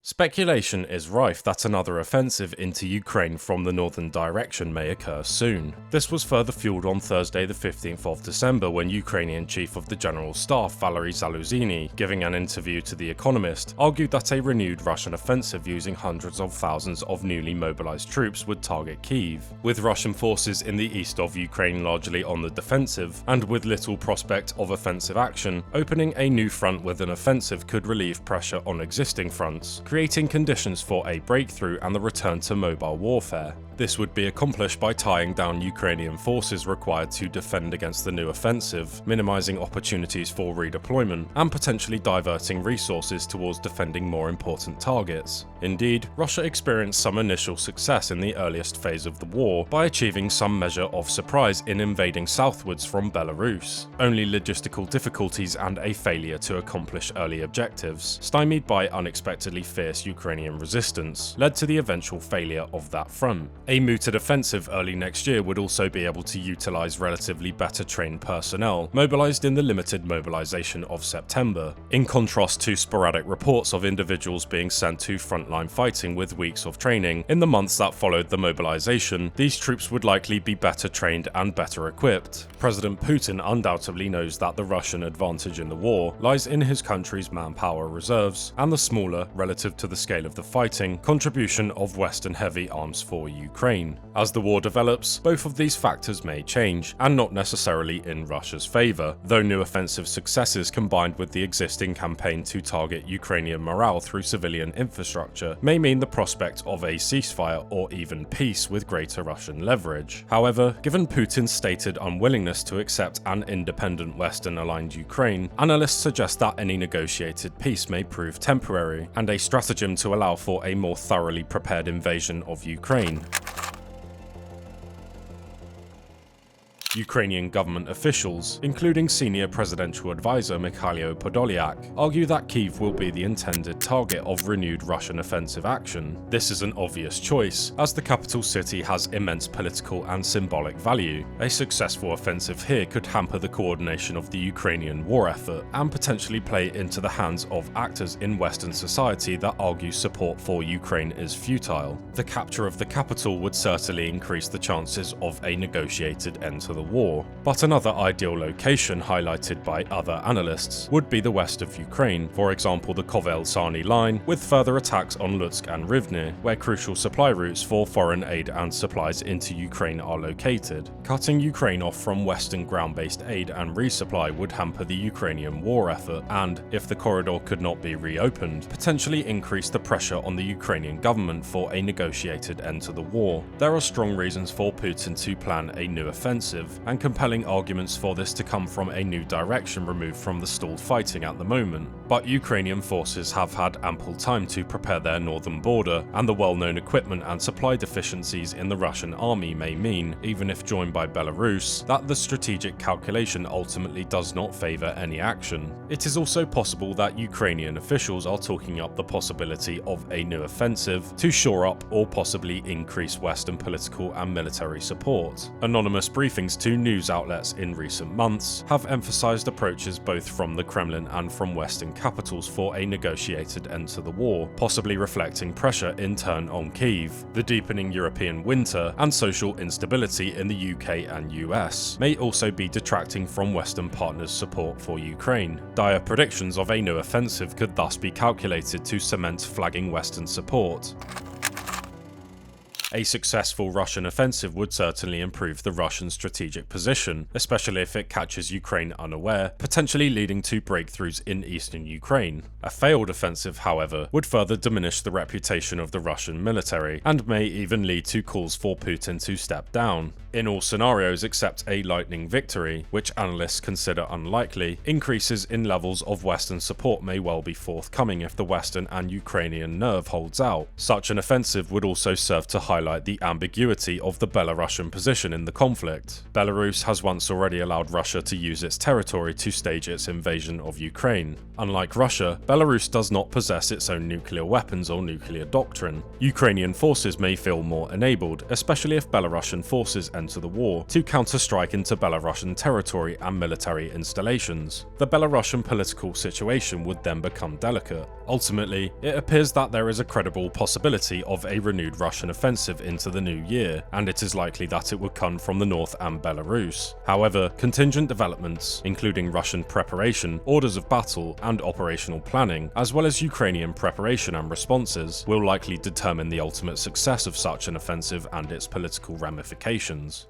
Speculation is rife that another offensive into Ukraine from the northern direction may occur soon. This was further fueled on Thursday the 15th of December when Ukrainian Chief of the General Staff Valerii Zaluzhnyi, giving an interview to The Economist, argued that a renewed Russian offensive using hundreds of thousands of newly mobilized troops would target Kyiv. With Russian forces in the east of Ukraine largely on the defensive, and with little prospect of offensive action, opening a new front with an offensive could relieve pressure on existing fronts, creating conditions for a breakthrough and the return to mobile warfare. This would be accomplished by tying down Ukrainian forces required to defend against the new offensive, minimizing opportunities for redeployment, and potentially diverting resources towards defending more important targets. Indeed, Russia experienced some initial success in the earliest phase of the war by achieving some measure of surprise in invading southwards from Belarus. Only logistical difficulties and a failure to accomplish early objectives, stymied by unexpectedly fierce Ukrainian resistance, led to the eventual failure of that front. A mooted offensive early next year would also be able to utilize relatively better trained personnel, mobilized in the limited mobilization of September. In contrast to sporadic reports of individuals being sent to frontline fighting with weeks of training, in the months that followed the mobilization, these troops would likely be better trained and better equipped. President Putin undoubtedly knows that the Russian advantage in the war lies in his country's manpower reserves and the smaller, relative to the scale of the fighting, contribution of Western heavy arms for Ukraine. As the war develops, both of these factors may change, and not necessarily in Russia's favour, though new offensive successes combined with the existing campaign to target Ukrainian morale through civilian infrastructure may mean the prospect of a ceasefire or even peace with greater Russian leverage. However, given Putin's stated unwillingness to accept an independent Western-aligned Ukraine, analysts suggest that any negotiated peace may prove temporary, and a stratagem to allow for a more thoroughly prepared invasion of Ukraine. Ukrainian government officials, including senior presidential advisor Mikhailo Podolyak, argue that Kyiv will be the intended target of renewed Russian offensive action. This is an obvious choice, as the capital city has immense political and symbolic value. A successful offensive here could hamper the coordination of the Ukrainian war effort and potentially play into the hands of actors in Western society that argue support for Ukraine is futile. The capture of the capital would certainly increase the chances of a negotiated end to the war, but another ideal location highlighted by other analysts would be the west of Ukraine, for example the Kovel-Sarny line, with further attacks on Lutsk and Rivne, where crucial supply routes for foreign aid and supplies into Ukraine are located. Cutting Ukraine off from Western ground-based aid and resupply would hamper the Ukrainian war effort and, if the corridor could not be reopened, potentially increase the pressure on the Ukrainian government for a negotiated end to the war. There are strong reasons for Putin to plan a new offensive, and compelling arguments for this to come from a new direction removed from the stalled fighting at the moment. But Ukrainian forces have had ample time to prepare their northern border, and the well-known equipment and supply deficiencies in the Russian army may mean, even if joined by Belarus, that the strategic calculation ultimately does not favour any action. It is also possible that Ukrainian officials are talking up the possibility of a new offensive to shore up or possibly increase Western political and military support. Anonymous briefings to news outlets in recent months have emphasized approaches both from the Kremlin and from Western capitals for a negotiated end to the war, possibly reflecting pressure in turn on Kyiv. The deepening European winter and social instability in the UK and US may also be detracting from Western partners' support for Ukraine. Dire predictions of a new offensive could thus be calculated to cement flagging Western support. A successful Russian offensive would certainly improve the Russian strategic position, especially if it catches Ukraine unaware, potentially leading to breakthroughs in eastern Ukraine. A failed offensive, however, would further diminish the reputation of the Russian military, and may even lead to calls for Putin to step down. In all scenarios except a lightning victory, which analysts consider unlikely, increases in levels of Western support may well be forthcoming if the Western and Ukrainian nerve holds out. Such an offensive would also serve to highlight highlight the ambiguity of the Belarusian position in the conflict. Belarus has once already allowed Russia to use its territory to stage its invasion of Ukraine. Unlike Russia, Belarus does not possess its own nuclear weapons or nuclear doctrine. Ukrainian forces may feel more enabled, especially if Belarusian forces enter the war, to counter-strike into Belarusian territory and military installations. The Belarusian political situation would then become delicate. Ultimately, it appears that there is a credible possibility of a renewed Russian offensive into the new year, and it is likely that it would come from the north and Belarus. However, contingent developments, including Russian preparation, orders of battle, and operational planning, as well as Ukrainian preparation and responses, will likely determine the ultimate success of such an offensive and its political ramifications.